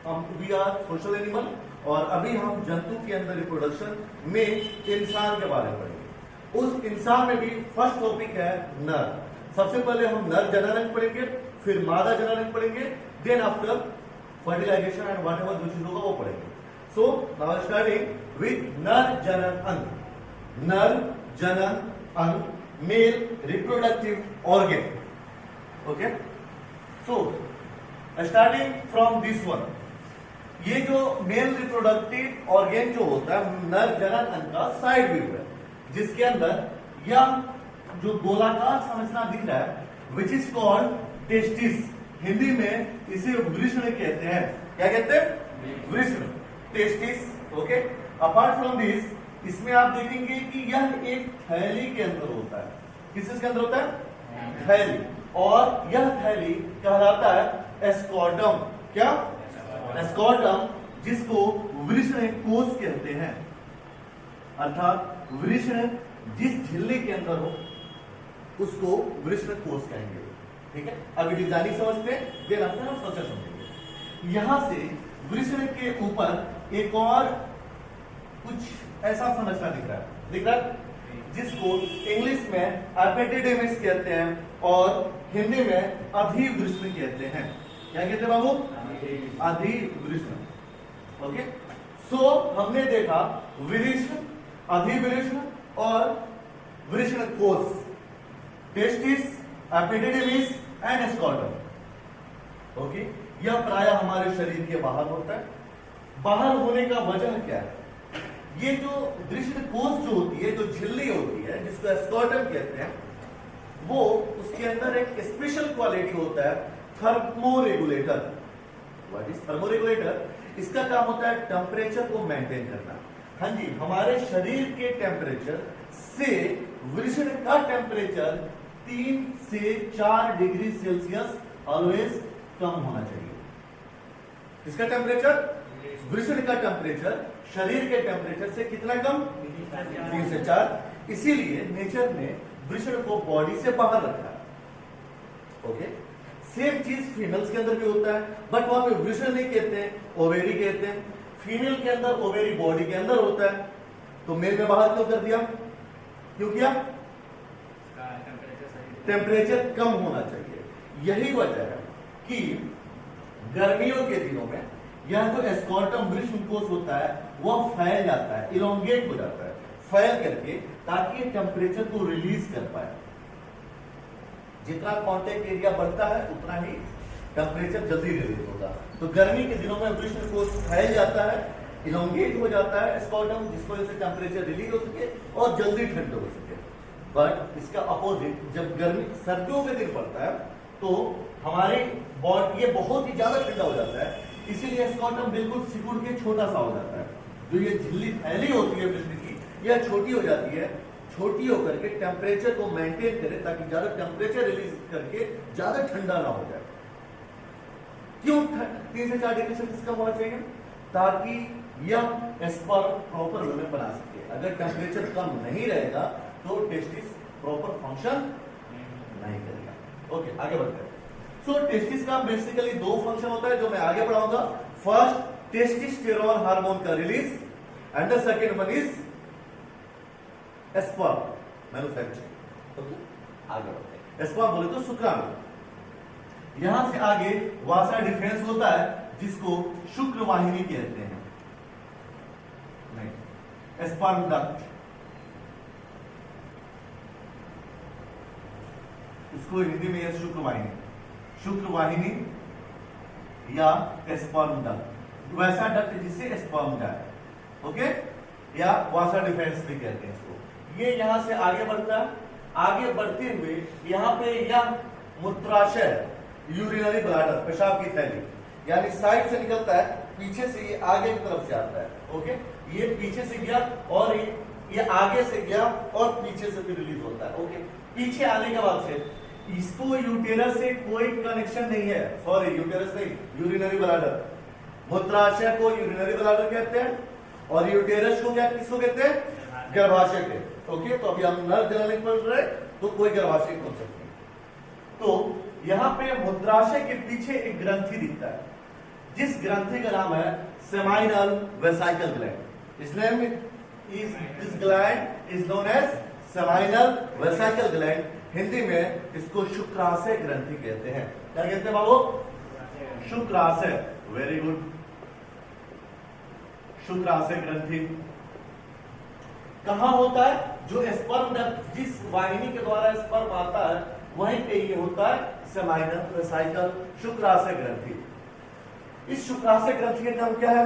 हम we are social animal, और अभी हम जंतु के अंदर रिप्रोडक्शन में इंसान के बारे में पढ़ेंगे। उस इंसान में भी फर्स्ट टॉपिक है नर। सबसे पहले हम नर जनन पढ़ेंगे, फिर मादा जनन पढ़ेंगे, then after fertilization and whatever जो चीज होगा वो पढ़ेंगे। सो नाउ स्टार्टिंग विद नर जनन अंग। नर जनन अंग, male reproductive organ. Okay, so starting from this one, ये जो मेल रिप्रोडक्टिव ऑर्गन जो होता है नर जनन अंग का साइड व्यू है, जिसके अंदर यह जो गोलाकार संरचना दिख रहा है which is called testis. Hindi में इसे वृषण कहते हैं। क्या कहते हैं? वृषण, testis. Okay, apart from this, इसमें आप देखेंगे कि यह एक थैली के अंदर होता है। किस के अंदर होता है? थैली। और यह थैली कहलाता है एस्कॉर्डम। क्या? एस्कॉर्डम, जिसको वृषण कोश कहते हैं। अर्थात वृषण जिस झिल्ली के अंदर हो उसको वृषण कोश कहेंगे। ठीक है, अभी डिजाइनिंग समझते हैं, देन आफ्टर हम स्ट्रक्चर समझेंगे। यहां से वृषण के ऊपर एक और कुछ ऐसा संरचना दिख रहा है, जिसको इंग्लिश में एपिडिडमिस कहते हैं और हिंदी में अधिवृषण कहते हैं। क्या कहते हैं बाबू? अधिवृषण। ओके, सो हमने देखा वृषण, अधिवृषण और वृषण कोश, टेस्टिस, एपिडिडमिस एंड एस्कॉर्डम। ओके, यह प्रायः हमारे शरीर के बाहर होता है। बाहर होने का वजह क्या है? ये जो वृषण कोश जो होती है, जो झिल्ली होती है, जिसको एस्कॉर्डम कहते हैं, वो उसके अंदर एक स्पेशल क्वालिटी होता है, थर्मोरेगुलेटर। What is thermoregulator? इसका काम होता है टेम्परेचर को मेंटेन करना। हाँ जी, हमारे शरीर के टेम्परेचर से वृषण का टेम्परेचर 3 से 4 डिग्री सेल्सियस ऑलवेज कम होना चाहिए। इसका टेम्परेचर, वृषण का टेम्परेचर शरीर के टेम्परेचर से कितना कम? 3 से 4। इसीलिए नेचर ने वृषण को बॉडी से बाहर रखा है। ओके, सेम चीज फीमेल्स के अंदर भी होता है, बट वहां पे वृषण नहीं कहते हैं, ओवेरी कहते हैं। फीमेल के अंदर ओवेरी बॉडी के अंदर होता है, तो मेल में बाहर क्यों कर दिया? क्यों किया? टेम्परेचर कम होना चाहिए। यही वजह है कि गर्मियों के दिनों में यह जो एस्कॉर्डम वृषण कोश होता है वह फैल जाता है, इलोंगेट हो जाता है, फैल करके, ताकि टेम्परेचर को रिलीज कर पाए। जितना कॉन्टेक्ट एरिया बढ़ता है उतना ही टेम्परेचर जल्दी रिलीज होगा। तो गर्मी के दिनों में वृषण कोश फैल जाता है, इलोंगेट हो जाता है एस्कॉर्डम, जिसकी वजह से टेम्परेचर रिलीज हो सके और जल्दी ठंड हो सके। बट इसका अपोजिट, जब गर्मी सर्दियों के दिन पड़ता है तो हमारी बॉडी ये बहुत ही ज्यादा ठंडा हो जाता है, इसीलिए एस्कॉर्डम बिल्कुल सिकुड़ के छोटा सा हो जाता है। जो ये झिल्ली थैली होती है वृषण की, यह छोटी हो जाती है, छोटी होकर के टेम्परेचर को मेंटेन करे, ताकि ज्यादा टेम्परेचर रिलीज करके ज्यादा ठंडा ना हो जाए। क्यों 3 से 4 डिग्री सेल्सियस कम होना चाहिए? ताकि यह स्पर्म प्रॉपर वे में बना सके। अगर टेम्परेचर कम नहीं रहेगा तो टेस्टिस प्रॉपर फंक्शन नहीं करेगा। ओके, आगे बढ़ते हैं। सो टेस्टिस का बेसिकली 2 फंक्शन होता है जो मैं आगे पढ़ाऊंगा। फर्स्ट, टेस्टोस्टेरोन हार्मोन का release, and the second one is sperm manufacturing. Okay, आगे बढ़ते हैं। स्पर्म बोले तो शुक्राणु। यहां से आगे वासा डिफेंस होता है, जिसको शुक्र वाहिनी कहते हैं। नहीं, स्पर्म डक्ट, इसको हिंदी में यह शुक्र वाहिनी, शुक्र वाहिनी या स्पर्म डक्ट, वैसा डक्ट जिससे स्पर्म जाए। ओके, या वासा डिफेंस भी कहते हैं इसको। ये यहां से आगे बढ़ता है, आगे बढ़ते हुए यहां पे यह मूत्राशय, यूरिनरी ब्लैडर, पेशाब की थैली, यानी साइड से निकलता है, पीछे से ये आगे की तरफ से आता है। ओके, ये पीछे से गया और ये आगे से गया और पीछे से भी रिलीज होता है। ओके, पीछे आने के बाद से इसको यूटेरस से कोई कनेक्शन नहीं है, सॉरी यूटेरस नहीं, यूरिनरी ब्लैडर। मूत्राशय को यूरिनरी ब्लैडर कहते हैं और यूटेरस को क्या, किसको कहते हैं? गर्भाशय के। ओके, तो अभी हम नर जनन पढ़ रहे, तो कोई गर्भाशय कॉन्सेप्ट नहीं। तो यहाँ पे मूत्राशय के पीछे एक ग्रंथि दिखता है, जिस ग्रंथि का नाम है सेमाइनल वेसाइकल ग्लैंड। इस name is this gland is known as seminal vesicle gland. Hindi में इसको शुक्राशय ग्रंथि कहते हैं। क्या कहते हैं बाबू? शुक्राशय। वेरी गुड, शुक्राशय ग्रंथि कहां होता है? जो स्पर्म जिस वाहिनी के द्वारा स्पर्म आता है वहीं पे ये होता है सेमाइनल वेसाइकल शुक्राशय ग्रंथि। इस शुक्राशय ग्रंथि का नाम क्या है?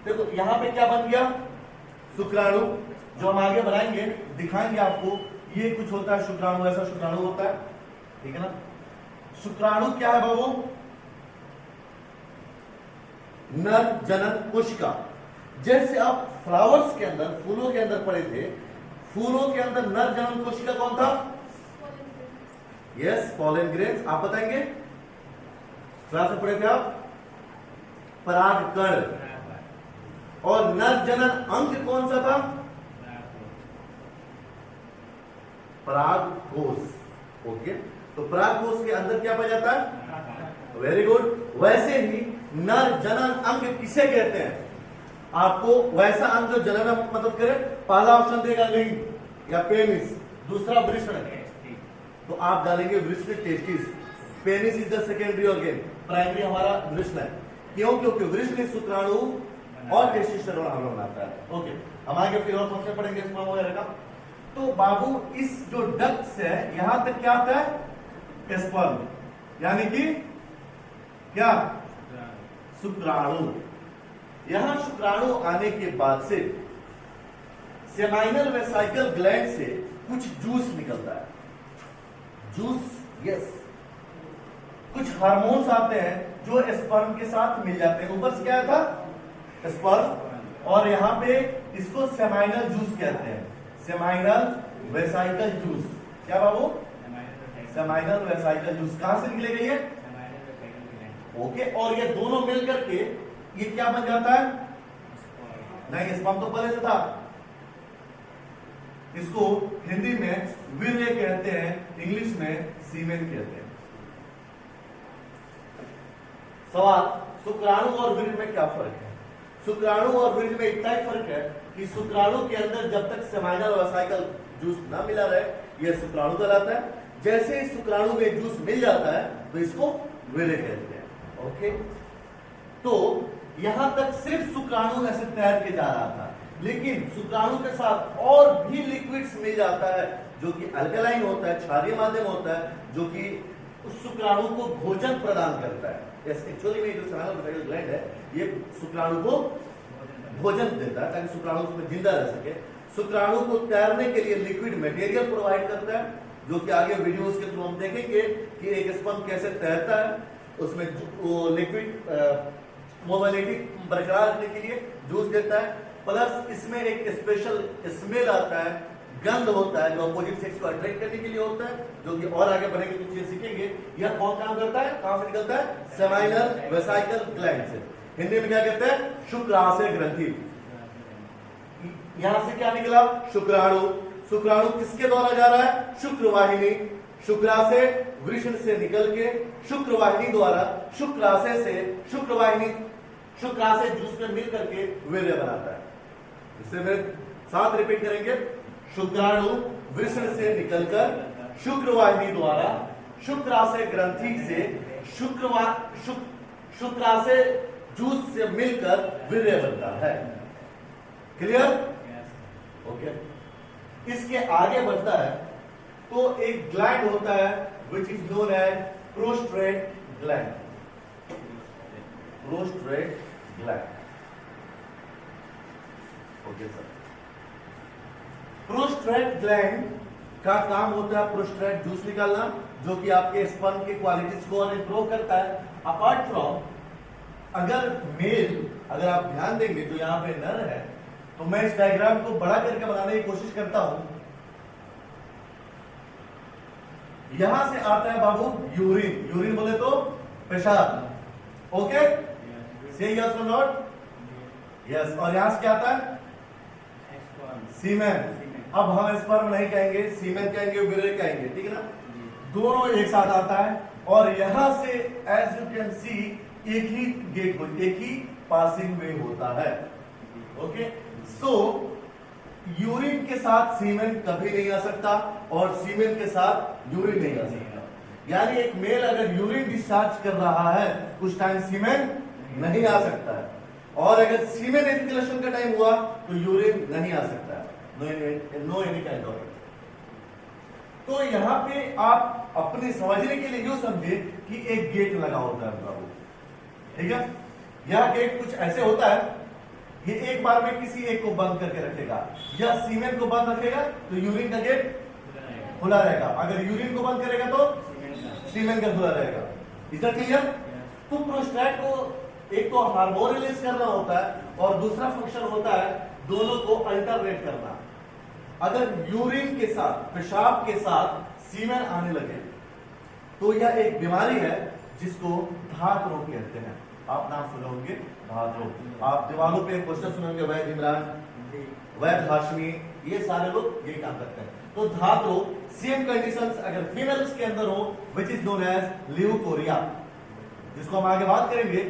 देखो यहां पे क्या बन गया? शुक्राणु। जो हम आगे बनाएंगे दिखाएंगे आपको, ये कुछ होता है शुक्राणु, ऐसा शुक्राणु होता है, ठीक है ना। शुक्राणु क्या है बाबू? नर जनन कोशिका। जैसे आप फ्लावर्स के अंदर, फूलों के अंदर पढ़े थे, फूलों के अंदर नर जनन कोशिका कौन था? Yes, pollen grains. आप बताएंगे? क्लास में पढ़े थे आप? परागकण। और नर जनन अंग कौन सा था? परागकोश। ओके, तो परागकोश के अंदर क्या पाया जाता है? Very good. वैसे ही नर जनन अंग किसे कहते हैं? आपको वैसा अंग जो जनन में मदद करे। पहला ऑप्शन देगा लिंग या पेनिस, दूसरा वृषण। तो आप डालेंगे वृषण testis. Penis is the secondary organ, primary हमारा वृषण है। क्यों? क्योंकि वृषण शुक्राणु और टेस्टोस्टेरोन हार्मोन बनाता है। ओके, हम आगे फिर और फंक्शन पढ़ेंगे स्पर्म वगैरह का। तो बाबू इस जो डक्ट है यहां तक क्या आता है? स्पर्म, यानी कि क्या? शुक्राणु। यहां शुक्राणु आने के बाद से सेमाइनल वेसाइकल ग्लैंड से कुछ जूस निकलता है। जूस, यस, कुछ हार्मोन्स आते हैं जो स्पर्म के साथ मिल जाते हैं। ऊपर से क्या था? स्पर्म, और यहां पे इसको सेमाइनल जूस कहते हैं। Seminal vesicle juice. क्या बाबू? सेमाइनल वेसाइकल जूस कहां से निकलेगा ये? ओके, और ये दोनों मिल करके ये क्या बन जाता है? नहीं, स्पर्म तो पहले से था। इसको हिंदी में वीर्य कहते हैं, इंग्लिश में सीमेन कहते हैं। सवाल, शुक्राणु और वीर्य में क्या फर्क है? शुक्राणु और वीर्य में इतना ही फर्क है कि शुक्राणु के अंदर जब तक सेमाइनल वेसाइकल जूस ना मिला रहे यह शुक्राणु कहलाता है। जैसे ही शुक्राणु में जूस मिल जाता है तो इसको वीर्य कहते हैं। ओके, तो यहां तक सिर्फ शुक्राणु ऐसे तैर के जा रहा था, लेकिन शुक्राणु के साथ और भी लिक्विड्स मिल जाता है जो कि अल्कलाइन होता है, क्षारीय माध्यम होता है, जो कि उस शुक्राणु को भोजन प्रदान करता है। एक्चुअली में जो सेमाइनल वेसाइकल ग्लैंड है ये शुक्राणु को भोजन देता है ताकि शुक्राणु उसमें जिंदा रह सके। शुक्राणु को तैरने के लिए लिक्विड मटेरियल प्रोवाइड करता है, जो कि आगे वीडियोस के थ्रू हम देखेंगे कि एक स्पर्म कैसे तैरता है। उसमें लिक्विड मोबिलिटी बरकरार रखने के लिए जूस देता है, प्लस इसमें एक स्पेशल स्मेल आता है, गंध होता है जो अपोजिट सेक्स को अट्रैक्ट करने के लिए होता है, जो कि और आगे बढ़ेंगे तो चीजें सीखेंगे। यह कौन काम करता है? कहां से निकलता है? सेमाइनल वेसाइकल ग्लैंड से। हिंदी में क्या कहते हैं? शुक्राशय ग्रंथि। यहां से क्या निकला? शुक्राणु। शुक्राणु किसके द्वारा जा रहा है? शुक्रवाहिनी। शुक्राशय वृषण से निकल के शुक्रवाहिनी द्वारा शुक्राशय से शुक्रवाहिनी शुक्राशय जूस में मिल करके वीर्य बनाता है। इसे मेरे साथ रिपीट करेंगे। शुक्राणु वृषण से निकलकर शुक्रवाहिनी द्वारा शुक्राशय ग्रंथि से शुक्राशय जूस से मिलकर वीर्य बनता है। क्लियर? ओके, इसके आगे बढ़ता है तो एक ग्लैंड होता है which is known as prostate gland. Prostate gland. Okay sir, prostate gland का काम होता है प्रोस्ट्रेट जूस निकालना, जो कि आपके स्पर्म की क्वालिटीज को और इंप्रूव करता है। अपार्ट फ्रॉम, अगर आप ध्यान देंगे तो यहां पे नर है, तो मैं इस डायग्राम को बड़ा करके बनाने की कोशिश करता हूं। यहां से आता है बाबू यूरिन। यूरिन बोले तो पेशाब। ओके, से यस और नॉट? यस। और यहां से क्या आता है? सीमेन। अब हम स्पर्म नहीं कहेंगे, सीमेन कहेंगे, वीर्य कहेंगे, ठीक है ना। दोनों एक साथ आता है और यहां से एज यू कैन सी एक ही गेट हो, एक ही पासिंग वे होता है। ओके, सो यूरिन के साथ सीमेन कभी नहीं आ सकता और सीमेन के साथ यूरिन नहीं आ सकता। यानी एक मेल अगर यूरिन डिस्चार्ज कर रहा है उस टाइम सीमेन नहीं आ सकता है, और अगर सीमेन एजिकुलेशन का टाइम हुआ तो यूरिन नहीं आ सकता है। No any kind of. तो यहां पे आप अपने समझने के लिए यूं समझे कि एक गेट लगा होता है प्रभु, ठीक है। यह गेट कुछ ऐसे होता है, ये एक बार में किसी एक को बंद करके रखेगा, या सीमेन को बंद रखेगा तो यूरिन का गेट खुला रहेगा, अगर यूरिन को बंद करेगा तो सीमेन का खुला रहेगा। Is that clear? तो प्रोस्टेट को एक तो हार्मोन रिलीज करना होता है और दूसरा फंक्शन होता है दोनों को अल्टरनेट करना। अगर यूरिन के साथ, पेशाब के साथ सीमेन आने लगे तो यह एक बीमारी है जिसको धात रोग कहते हैं। आप नाम सुने होंगे धात रोग। आप दीवारों पे क्वेश्चन सुनेंगे, वैद इमरान, वैद हाशमी, ये सारे लोग ये काम करते हैं। तो धात रोग सेम कंडीशंस अगर फीमेल्स के अंदर हो, which is known as leucorrhoea, जिसको हम आगे बात करेंगे,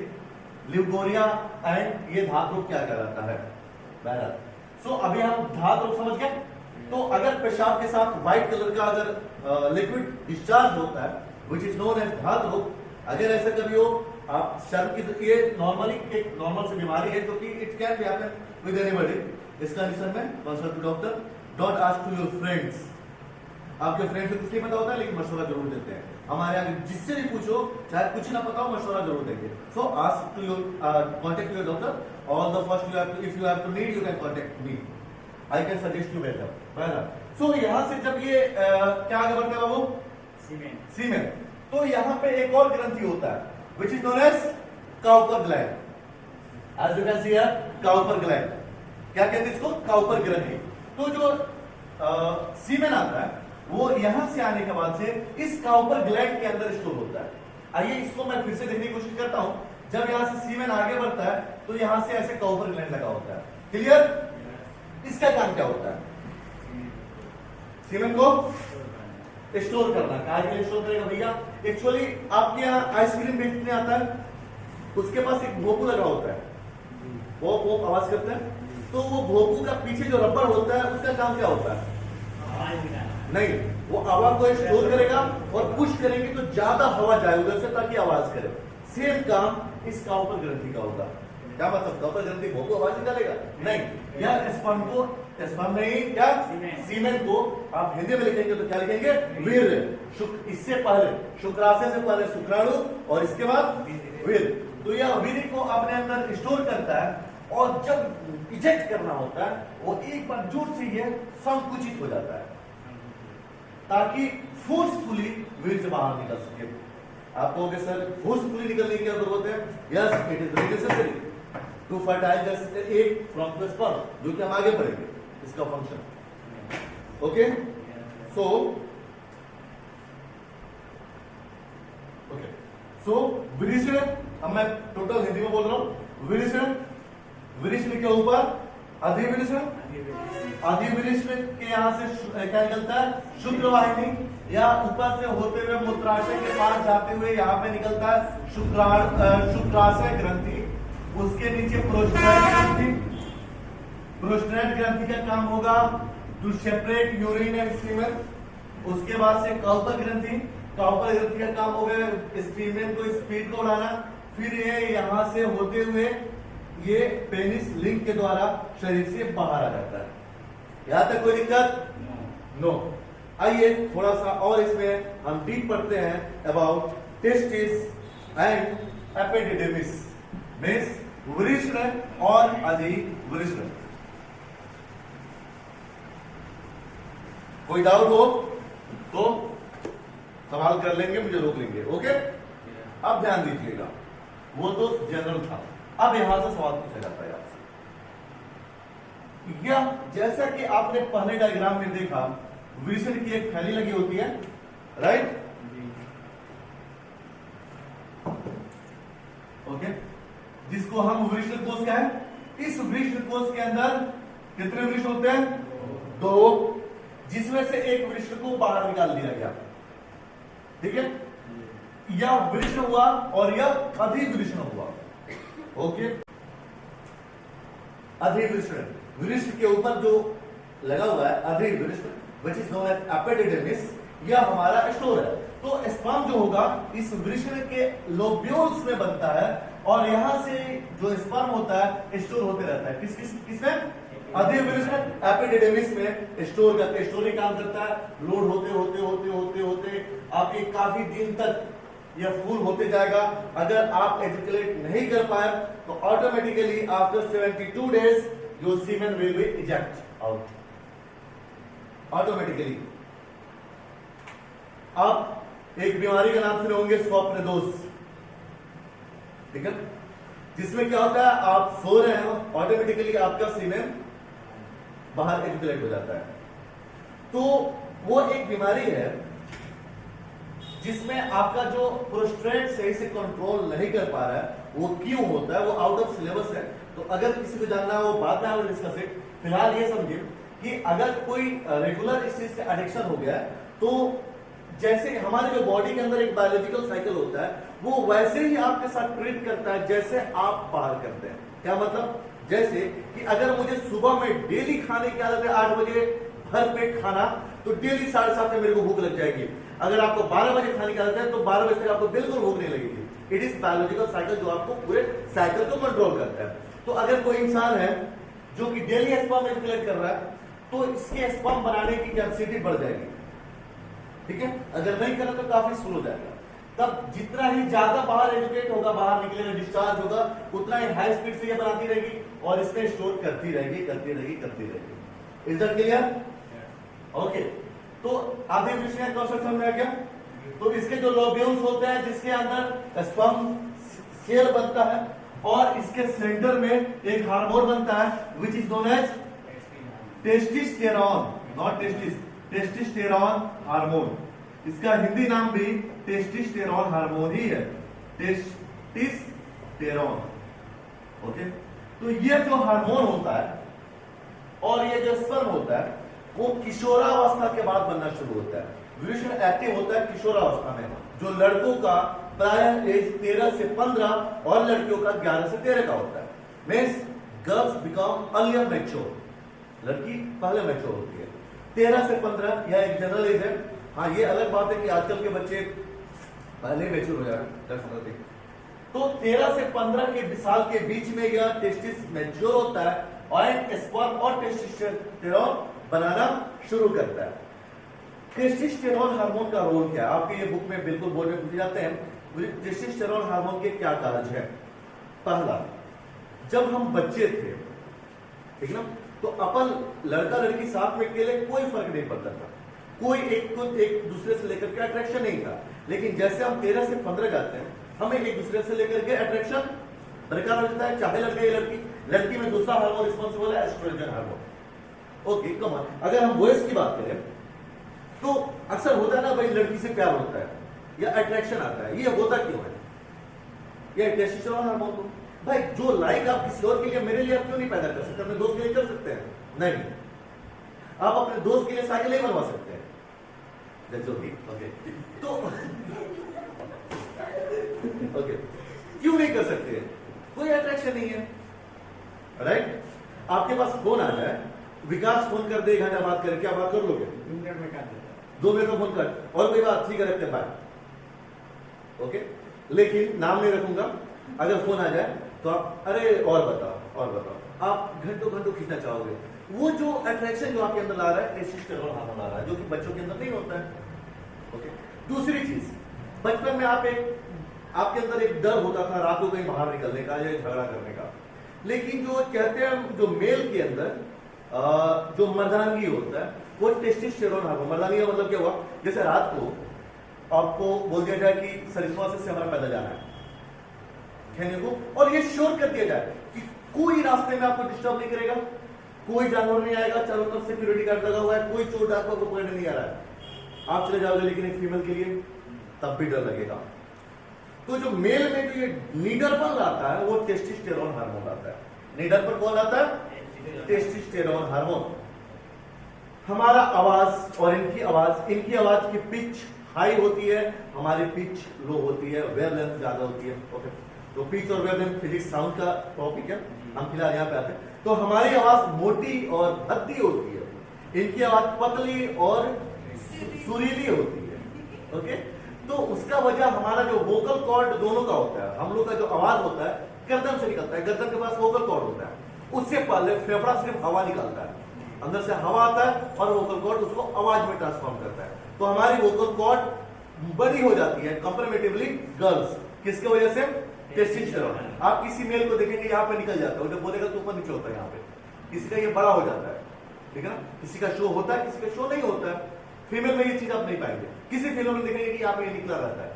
ल्यूकोरिया एंड ये धात रोग क्या कहलाता है। बहरहाल सो अभी हम धात रोग समझ गए। तो अगर पेशाब के साथ व्हाइट कलर का अगर लिक्विड डिस्चार्ज होता है विच इज नोन एज धात रोग, अगर ऐसा कभी हो आप शर्म की, ये नॉर्मली एक नॉर्मल सी बीमारी है जो कि it can be happen with anybody. इस कंडीशन में consult doctor, don't ask to your friends. आपके फ्रेंड से कुछ नहीं पता होता है लेकिन मशवरा जरूर देते हैं। हमारे आगे जिससे भी पूछो, चाहे कुछ ना पता हो, मशवरा जरूर देंगे। So ask to your contact your doctor और the first you have to, if you have to need you can contact me, I can suggest you better. बराबर। सो यहां से जब ये क्या आगे बढ़ते हैं बाबू, सीमेन, तो यहां पे एक और ग्रंथि होता है which is known as Cowper gland, as you can see here Cowper gland, क्या कहते हैं इसको, काउपर ग्रंथि। तो जो सीमेन आता है वो यहां से आने के बाद से इस काउपर ग्लैंड के अंदर स्टोर होता है। आइए इसको मैं फिर से देखने की कोशिश करता हूं। जब यहां से सीमेन आगे बढ़ता है तो यहां से ऐसे काउपर ग्लैंड लगा होता है। क्लियर? इसका काम क्या होता है, सीमेन को स्टोर करना। कहाँ के लिए स्टोर करेगा भैया? एक्चुअली आपके यहाँ आइसक्रीम बेचने आता है, उसके पास एक भोपू लगा होता है, वो आवाज करता है, तो वो भोपू का पीछे जो रबर होता है उसका काम क्या होता है? नहीं, वो आवाज को स्टोर करेगा और पुश करेंगे तो ज्यादा हवा जाए उधर से ताकि आवाज करे। सेम काम इस काउपर ग्रंथि का होगा। क्या मतलब, काउपर ग्रंथि भोपू आवाज निकालेगा? नहीं, यह स्पर्म को, स्पर्म नहीं क्या, सीमेन को आप हिंदी में लिखेंगे तो क्या लिखेंगे, वीर्य। इससे पहले शुक्राशय से पहले शुक्राणु और इसके बाद वीर्य। तो यह वीर्य को अपने अंदर स्टोर करता है और जब इजेक्ट करना होता है वो एक बार जोर से ये संकुचित हो जाता है ताकि फोर्सफुली वीर्य बाहर निकल सके। आप कहोगे सर फोर्सफुली निकलने की क्या जरूरत है? Yes, it is necessary to fertile the egg from the sperm, जो कि हम आगे बढ़ेंगे इसका फंक्शन। ओके, सो विरिशण, अब मैं टोटल हिंदी में बोल रहा हूं। विरिशण, विरिशण के ऊपर अधिविरिशण, अधिविरिशण के यहां से क्या निकलता है, शुक्रवाहिनी, या ऊपर से होते हुए मूत्राशय के पास जाते हुए यहाँ पे निकलता है शुक्राशय ग्रंथि। उसके नीचे प्रोस्टेट ग्रंथि, प्रोस्टेट ग्रंथि का काम होगा टू सेपरेट यूरिन एंड सीमेन। उसके बाद से काउपर ग्रंथि, काउपर ग्रंथि का काम होगा सीमेन को, स्पीड को उड़ाना। फिर ये यहां से होते हुए ये पेनिस लिंक के द्वारा शरीर से बाहर आ जाता है। यहां तक कोई दिक्कत? नो। आइए थोड़ा सा और इसमें हम डीप पढ़ते हैं about testis and epididymis, means वृषण और अधिवृषण। कोई डाउट हो तो सवाल कर लेंगे, मुझे रोक लेंगे। ओके, अब ध्यान दीजिएगा, वो तो जनरल था। अब यहां से सवाल पूछा जाता है आपसे, यह जैसा कि आपने पहले डायग्राम में देखा, वृषण की एक थैली लगी होती है, राइट? ओके, जिसको हम वृषण कोश कहें। इस वृषण कोश के अंदर कितने वृषण होते हैं? 2, जिसमें से एक वृषण को बाहर निकाल दिया गया। ठीक है, यह वृषण हुआ और यह अधिवृषण हुआ। ओके, अधिवृषण, वृषण के ऊपर जो लगा हुआ है अधिवृषण, which is known as epididymis, यह हमारा स्टोर है। तो स्पर्म जो होगा इस वृषण के लोब्यूल्स में बनता है और यहां से जो स्पर्म होता है स्टोर होते रहता है। किसमें? अधिवृषण एपिडिडमिस में स्टोर करते हैं, स्टोरेज काम करता है। लोड होते होते होते होते होते आपके काफी दिन तक यह फुल होते जाएगा। अगर आप एजुकेट नहीं कर पाए तो automatically after 72 days your semen will be eject out automatically. आप एक बीमारी का नाम सुने होंगे स्वप्नदोष, ठीक है, जिसमें क्या होता है आप सो रहे हो ऑटोमेटिकली आपका सीमेन बाहर एजुकेट हो जाता है। तो वो एक बीमारी है जिसमें आपका जो प्रोस्टेट सही से कंट्रोल नहीं कर पा रहा है। वो क्यों होता है, वो आउट ऑफ सिलेबस है। तो अगर किसी को जानना है वो बाद में आई विल डिस्कस इट। फिलहाल ये समझिए कि अगर कोई रेगुलर इस चीज का एडिक्शन हो गया है तो जैसे हमारे जो बॉडी के अंदर एक बायोलॉजिकल साइकिल होता है वो वैसे ही आपके साथ ट्रीट करता है जैसे आप बाहर करते हैं। क्या मतलब? जैसे कि अगर मुझे सुबह में डेली खाने की आदत है 8 बजे भर पेट खाना, तो डेली 7:30 में मेरे को भूख लग जाएगी। अगर आपको 12 बजे खाने की आदत है तो 12 बजे तक आपको बिल्कुल भूख नहीं लगेगी। इट इज बायोलॉजिकल साइकिल जो आपको पूरे साइकिल को कंट्रोल करता है। तो अगर कोई इंसान है जो कि डेली स्पर्म एजुकेट कर रहा है तो इसके स्पर्म बनाने की कैपेसिटी बढ़ जाएगी, ठीक है। अगर नहीं करा तो काफी स्लो हो जाएगा। तब जितना ही ज्यादा बाहर एजुकेट होगा, बाहर निकलेगा, डिस्चार्ज होगा, उतना ही हाई स्पीड से ये बनाती रहेगी और इसमें स्टोर करती रहेगी करती रहेगी करती रहेगी। Is that clear? ओके, तो आधे विषय का कॉन्सेप्ट समझ में आ गया। तो इसके जो लोब्यूल्स होते हैं जिसके अंदर स्पर्म सेल बनता है और इसके सेंटर में एक हार्मोन बनता है which is known as testosterone, not testis, testosterone hormone. इसका हिंदी नाम भी टेस्टोस्टेरोन हार्मोन ही है, टेस्टोस्टेरोन। ओके, तो ये जो हार्मोन होता है और ये जो स्पर्म होता है वो किशोरावस्था के बाद बनना शुरू होता है। वृषण एक्टिव होता है किशोरावस्था में, जो लड़कों का प्राय एज 13 से 15 और लड़कियों का 11 से 13 का होता है। Means girls become earlier mature, लड़की पहले मैच्योर होती है। 13 से 15 यह एक जनरल एज है। हाँ, ये अलग बात है कि आजकल के बच्चे पहले मैच्योर हो जाते हैं। तो 13 से 15 के साल के बीच में यह टेस्टिस मैच्योर होता है और स्पर्म और टेस्टोस्टेरोन बनाना शुरू करता है। टेस्टोस्टेरोन हार्मोन का रोल क्या है? आपके ये बुक में बिल्कुल बोर्ड में पूछे जाते हैं टेस्टोस्टेरोन हार्मोन के क्या कार्य है। पहला, जब हम बच्चे थे, ठीक ना, तो अपन लड़का लड़की साथ में अकेले कोई फर्क नहीं पड़ता था, कोई एक दूसरे से लेकर के अट्रैक्शन नहीं था। लेकिन जैसे हम 13 से 15 जाते हैं हमें एक दूसरे से लेकर के अट्रैक्शन बरकरार हो जाता है, चाहे लड़का या लड़की। लड़की में दूसरा हार्मोन रिस्पॉन्सिबल है एस्ट्रोजन हार्मोन। ओके, कमाल। अगर हम बॉयज की बात करें तो अक्सर होता है ना भाई, लड़की से प्यार होता है या अट्रैक्शन आता है, ये होता क्यों है? ये टेस्टोस्टेरोन हार्मोन को भाई जो लाइक आप किसी और के लिए, मेरे लिए आप क्यों नहीं पैदा कर सकते? अपने दोस्त के लिए कर सकते हैं? नहीं, आप अपने दोस्त के लिए साइकिल नहीं बनवा सकते हैं। ओके, तो ओके, क्यों नहीं कर सकते? कोई अट्रैक्शन नहीं है, राइट? आपके पास फोन आ जाए, विकास फोन कर दे, 1 घंटा बात करें, क्या बात कर लोगे? 2 मिनट में कर देता, 2 मिनट में फोन कर, और कोई बात ठीक है, रखते बाय। ओके, लेकिन नाम नहीं रखूंगा। अगर फोन आ जाए तो आप अरे और बताओ, आप घंटों घंटों खींचना चाहोगे। वो जो अट्रैक्शन जो आपके अंदर ला रहा है टेस्टोस्टेरोन हार्मोन ला रहा है, जो कि बच्चों के अंदर नहीं होता है। ओके, दूसरी चीज, बचपन में आपके अंदर एक डर होता था रात को कहीं बाहर निकलने का या झगड़ा करने का। लेकिन जो कहते हैं जो मेल के अंदर जो मर्दानगी होता है वो टेस्टोस्टेरोन हार्मोन। मर्दानगी का मतलब क्या हुआ? जैसे रात को आपको बोल दिया जाए कि सरिस्वा से हमारा पैदल जाना है खेलने को, और ये श्योर कर दिया जाए कि कोई रास्ते में आपको डिस्टर्ब नहीं करेगा, कोई जानवर नहीं आएगा, चारों तरफ सिक्योरिटी गार्ड लगा हुआ है, कोई चोर डाकू आपको पकड़ने नहीं आ रहा है, आप चले जाओगे। लेकिन एक फीमेल के लिए तब भी डर लगेगा। तो जो मेल में जो ये नीडरपन लाता है वो टेस्टोस्टेरोन हार्मोन आता है। नीडरपन कौन आता है? Testosterone hormone. हमारा आवाज और इनकी आवाज की पिच हाई होती है हमारी पिच लो होती है, वेवलेंथ ज्यादा होती है। ओके, तो पिच और वेवलेंथ फिजिक्स साउंड का टॉपिक है, हम फिलहाल यहाँ पे आते हैं। तो हमारी आवाज मोटी और भद्दी होती है, इनकी आवाज पतली और सुरीली होती है। ओके, तो उसका वजह हमारा जो वोकल कॉर्ड दोनों का होता है, हम लोग का जो आवाज होता है गर्दन से निकलता है, गर्दन के पास वोकल कॉर्ड होता है, उससे पहले फेफड़ा सिर्फ हवा निकालता है, अंदर से हवा आता है और वोकल कॉर्ड उसको आवाज में ट्रांसफॉर्म करता है। तो हमारी वोकल कॉर्ड बड़ी हो जाती है कंपैरेटिवली गर्ल्स, किसके वजह से? टेस्टोस्टेरोन। आप किसी मेल को देखेंगे यहाँ पे निकल जाता है, जब बोलेगा तो ऊपर नीचे होता है, यहाँ पे किसी का ये बड़ा हो जाता है, ठीक है ना, किसी का शो होता है, किसी का शो नहीं होता है। फीमेल में ये चीज आप नहीं पाएंगे, किसी फीमेल में देखेंगे कि यहाँ पे ये निकला रहता है,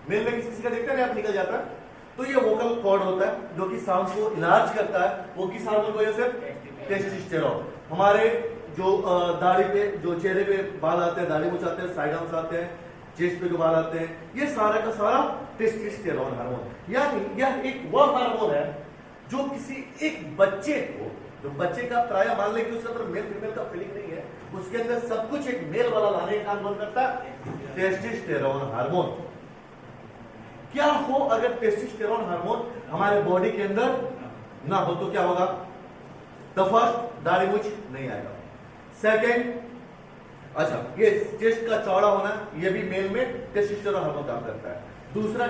मेल में किसी का देखते हैं आप निकल जाता है। तो ये वोकल कॉर्ड होता है जो कि साउंड को इलाज करता है, वो किस हार्मोन की वजह से? टेस्टोस्टेरोन। हमारे जो दाढ़ी पे, जो चेहरे पे बाल आते हैं, दाढ़ी मुछ आते हैं, साइड आर्म्स आते हैं, चेस्ट पे जो बाल आते हैं, ये सारा का सारा टेस्टोस्टेरोन हार्मोन। यानी यह एक वह हार्मोन है जो किसी एक बच्चे को, जो बच्चे का प्राय मान लें कि उसके अंदर मेल फीमेल का फीलिंग नहीं है, उसके अंदर सब कुछ एक मेल वाला लाने का काम करता है टेस्टोस्टेरोन हार्मोन। क्या हो अगर टेस्टोस्टेरोन हार्मोन हमारे बॉडी के अंदर ना हो तो क्या होगा? द फर्स्ट, दाढ़ी मूछ नहीं आएगा। सेकेंड, अच्छा ये चेस्ट का चौड़ा होना, ये भी मेल में टेस्टोस्टेरोन हार्मोन काम करता है। दूसरा,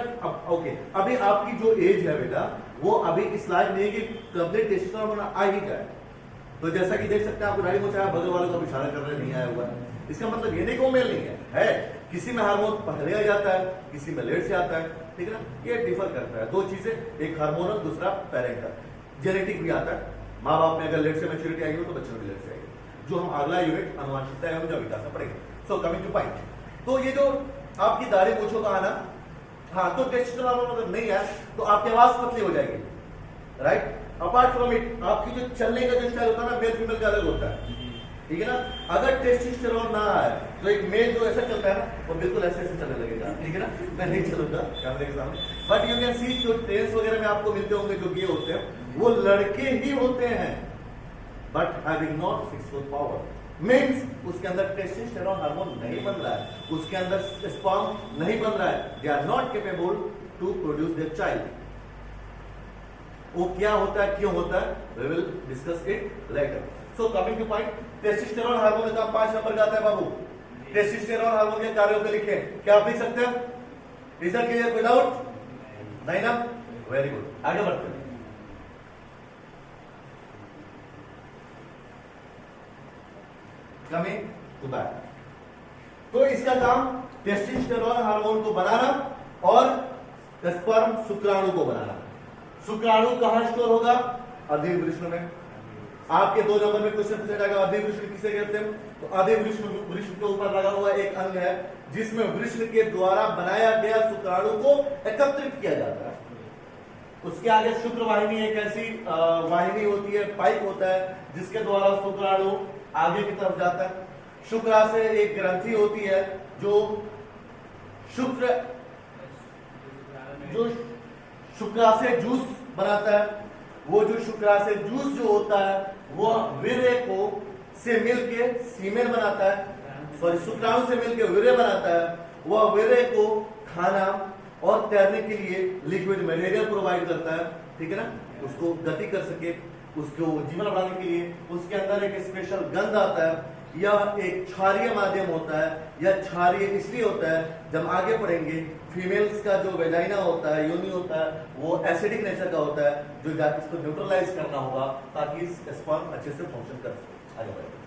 ओके, अभी आपकी जो एज है बेटा वो अभी इस लायक नहीं है कि कंप्लीट टेस्टोस्टेरोन हार्मोन आ ही जाए। तो जैसा कि देख सकते हैं, आपको दाढ़ी मूछ आया, बगल वाले को इशारा कर रहे नहीं आया हुआ है, इसका मतलब ये नहीं कि वो मेल नहीं है, किसी में हार्मोन पहले आ जाता है, किसी में लेट से आता है, ठीक है ना, ये डिफर करता है। दो चीजें, एक हार्मोनल, दूसरा पेरेंटल, जेनेटिक भी आता है। माँ बाप में अगर लेट से मैच्योरिटी आएगी तो बच्चों में लेट से आएगी, जो हम अगला यूनिट अनुवांशिकता एवं जैव विकास में पढ़ेंगे। सो कमिंग टू पॉइंट, तो ये जो आपकी दाढ़ी मूछों का आना, हाँ, तो टेस्टोस्टेरोन हार्मोन अगर नहीं है तो आपकी आवाज पतली हो जाएगी, राइट। अपार्ट फ्रॉम इट, आपकी जो चलने का जो स्टाइल होता है ना, मेल फीमेल का अलग होता है, ठीक है ना। अगर टेस्टोस्टेरोन ना आए तो एक मेल जो ऐसा चलता है ना, वो बिल्कुल ऐसे ऐसे चलने लगेगा, ठीक है ना। मैं नहीं चलूंगा कैमरे के सामने, बट यू कैन सी जो ट्रेन्स वगैरह में आपको मिलते होंगे जो ये होते हैं, वो लड़के ही होते हैं, but having not sexual power, means उसके अंदर टेस्टोस्टेरोन हार्मोन नहीं बन रहा है, उसके अंदर स्पर्म नहीं बन रहा है, they are not capable to produce their child. वो क्या होता है, क्यों होता है, we will discuss it later. So coming to point, testosterone hormone का 5 नंबर का आता है बाबू। टेस्टोस्टेरोन हार्मोन के कार्यों को लिखे, क्या आप लिख सकते हैं? Is that clear? कोई डाउट नहीं ना? वेरी गुड, आगे बढ़ते हैं। कमिंग टू बैक, तो इसका काम टेस्टोस्टेरोन हार्मोन को बनाना और स्पर्म शुक्राणु को बनाना। शुक्राणु कहां स्टोर होगा? अधि वृषण में। आपके 2 नंबर में क्वेश्चन पूछा जाएगा, अधि वृषण किसे कहते हैं? तो अधि वृषण के ऊपर लगा हुआ एक अंग है जिसमें वृषण के द्वारा बनाया गया शुक्राणु को एकत्रित किया जाता है। उसके आगे शुक्र वाहिनी एक ऐसी वाहिनी होती है, पाइप होता है, जिसके द्वारा शुक्राणु आगे की तरफ जाता है। शुक्राशय एक ग्रंथि होती है जो शुक्राशय जूस बनाता है। वो जो शुक्राशय जूस जो होता है वो वीर्य को से मिलके सीमेन बनाता है, सॉरी शुक्राणु से मिलके वीर्य बनाता है। वह वीर्य को खाना और तैरने के लिए लिक्विड मटेरियल प्रोवाइड करता है, ठीक है ना, उसको गति कर सके, उसको जीवन बढ़ाने के लिए। उसके अंदर एक स्पेशल गंध आता है, यह एक क्षारीय माध्यम होता है। यह क्षारीय इसलिए होता है, जब आगे पढ़ेंगे, फीमेल्स का जो वेजाइना होता है, योनि होता है, वो एसिडिक नेचर का होता है, जो जाके इसको न्यूट्रलाइज करना होगा ताकि स्पर्म अच्छे से फंक्शन कर सके। आगे बढ़ेंगे,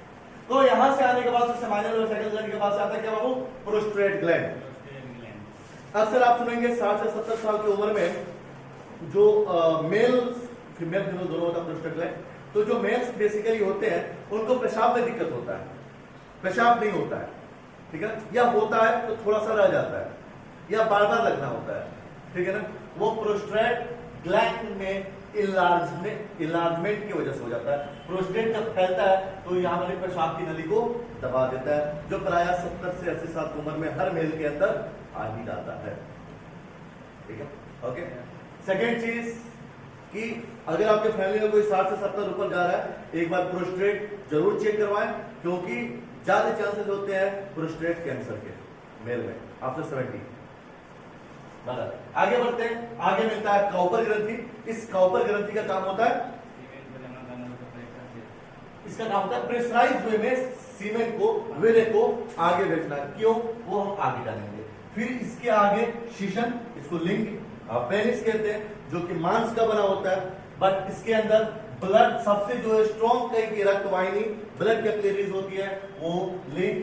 तो यहां से आने के बाद सबसे माइनर और सेकंड ग्लैंड के पास आता है क्या बाबू? Prostate gland. अक्सर आप सुनेंगे 60 से 70 साल की उम्र में जो मेल फीमेल दोनों होता है प्रोस्टेट ग्लैंड। तो जो मेल्स बेसिकली होते हैं उनको पेशाब में दिक्कत होता है, पेशाब नहीं होता है, ठीक है, या होता है तो थोड़ा सा रह जाता है या बार बार लगना होता है, ठीक है ना। वो प्रोस्टेट ग्लैंड में इलार्जमेंट की वजह से हो जाता है। प्रोस्टेट जब फैलता है तो यहाँ वाली पेशाब की नली को दबा देता है, जो प्राय 70 से 80 साल की उम्र में हर मेल के अंदर आ ही जाता है, ठीक है। ओके, सेकेंड चीज कि अगर आपके फैमिली में कोई 60 से 70 ऊपर जा रहा है, एक बार प्रोस्टेट जरूर चेक करवाएं, क्योंकि ज्यादा चांसेस होते हैं प्रोस्टेट कैंसर के। मेल में आफ्टर 70। आगे बढ़ते हैं, आगे मिलता है काउपर ग्रंथि। इस काउपर ग्रंथि का काम होता है, इसका काम होता है प्रेशराइज वे में सीमेंट को, वीर्य को आगे भेजना। क्यों? वो हम आगे जानेंगे। फिर इसके आगे शीशन, इसको लिंग पेनिस कहते हैं, जो कि मांस का बना होता है, बट इसके अंदर ब्लड सबसे जो है स्ट्रॉन्ग कहीं की रक्त वाहिनी ब्लड कैपिलरीज होती है, वो लिंग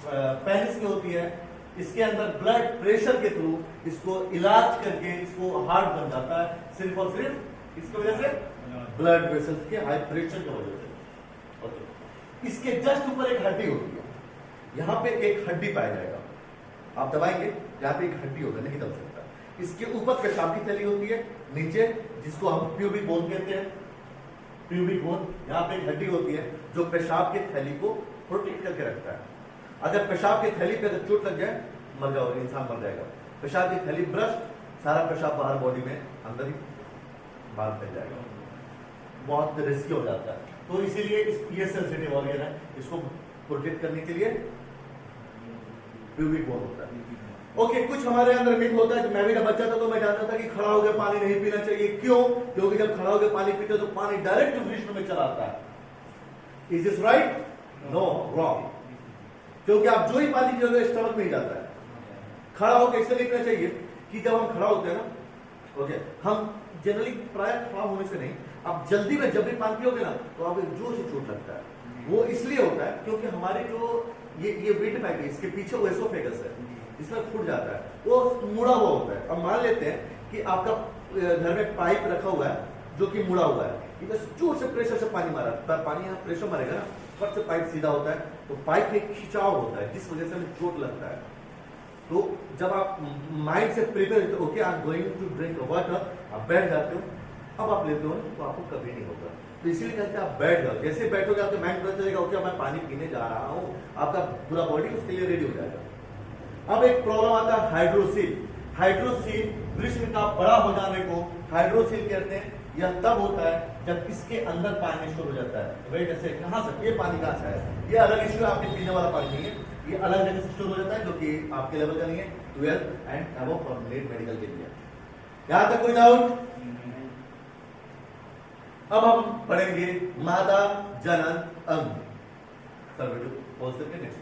पेनिस की होती है। इसके अंदर ब्लड प्रेशर के थ्रू इसको इलाज करके इसको हार्ट बन जाता है, सिर्फ और सिर्फ इसकी वजह से, ब्लड वेसल्स के हाई प्रेशर की वजह से। ओके, इसके जस्ट ऊपर एक हड्डी होती है, यहाँ पे एक हड्डी पाया जाएगा, आप दबाएंगे यहाँ पे एक हड्डी होगा, नहीं दब सकता। इसके ऊपर पेशाब की थैली होती है, नीचे जिसको हम प्यूबिक बोन कहते हैं, प्यूबिक बोन, यहाँ पे एक हड्डी होती है जो पेशाब की थैली को प्रोटेक्ट करके रखता है। अगर पेशाब की थैली पे अगर चोट लग जाए, मर जाओगे, इंसान मर जाएगा। पेशाब की थैली ब्रश, सारा पेशाब बाहर बॉडी में अंदर ही बाहर फैल जाएगा, बहुत रिस्की हो जाता है। तो इसीलिए ये सेंसिटिव ऑर्गन है, इसको प्रोटेक्ट करने के लिए प्यूबिक बोन होता है। ओके, कुछ हमारे अंदर मिथ होता है। मैं भी जब बच्चा था तो मैं जानता था कि खड़ा होकर पानी नहीं पीना चाहिए। क्यों? क्योंकि जब खड़ा होकर पानी पीते तो पानी डायरेक्ट विष्णु में चला आता है। Is this right? No, wrong. क्योंकि आप जो ही पानी पियोगे स्टमक में ही जाता है। खड़ा होकर इसलिए पीना चाहिए कि जब हम खड़ा होते हैं ना, ओके, हम जनरली प्राय खड़ा होने से नहीं, आप जल्दी में जब भी पानी पियोगे ना तो आपको जोर से चोट लगता है। वो इसलिए होता है क्योंकि हमारे जो ये वेट बैग है, इसके पीछे वो एसोफेगस है, इसमें फूट जाता है, वो मुड़ा हुआ होता है। अब मान लेते हैं कि आपका घर में पाइप रखा हुआ है जो कि मुड़ा हुआ है, बस जोर से प्रेशर से पानी मारा, पानी यहाँ प्रेशर मारेगा ना, फट से पाइप सीधा होता है, तो पाइप में खिंचाव होता है जिस वजह से हमें चोट लगता है। तो जब आप माइंड से prepare, okay I am going to drink water, आप बैठ जाते हो, अब आप लेते हो तो आपको कभी नहीं होगा। तो इसीलिए कहते हैं आप बैठ जाओ, जैसे बैठोगे आपका माइंड पता चलेगा ओके मैं पानी पीने जा रहा हूँ, आपका पूरा बॉडी उसके लिए रेडी हो जाएगा। अब एक प्रॉब्लम आता है हाइड्रोसील। हाइड्रोसील वृष्ण का बड़ा हो जाने को हाइड्रोसील कहते हैं। यह तब होता है जब इसके अंदर पानी स्टोर हो जाता है। वेट ऐसे कहां से ये पानी कहां से आया? ये अलग इश्यू है, आपके पीने वाला पानी नहीं है, ये अलग जगह से स्टोर हो जाता है जो कि आपके लेवल का नहीं है, 12 एंड अबव फॉर मेडिकल के लिए। यहां तक कोई डाउट? अब हम पढ़ेंगे मादा जनन अंग। सर वीडियो पॉज करके नेक्स्ट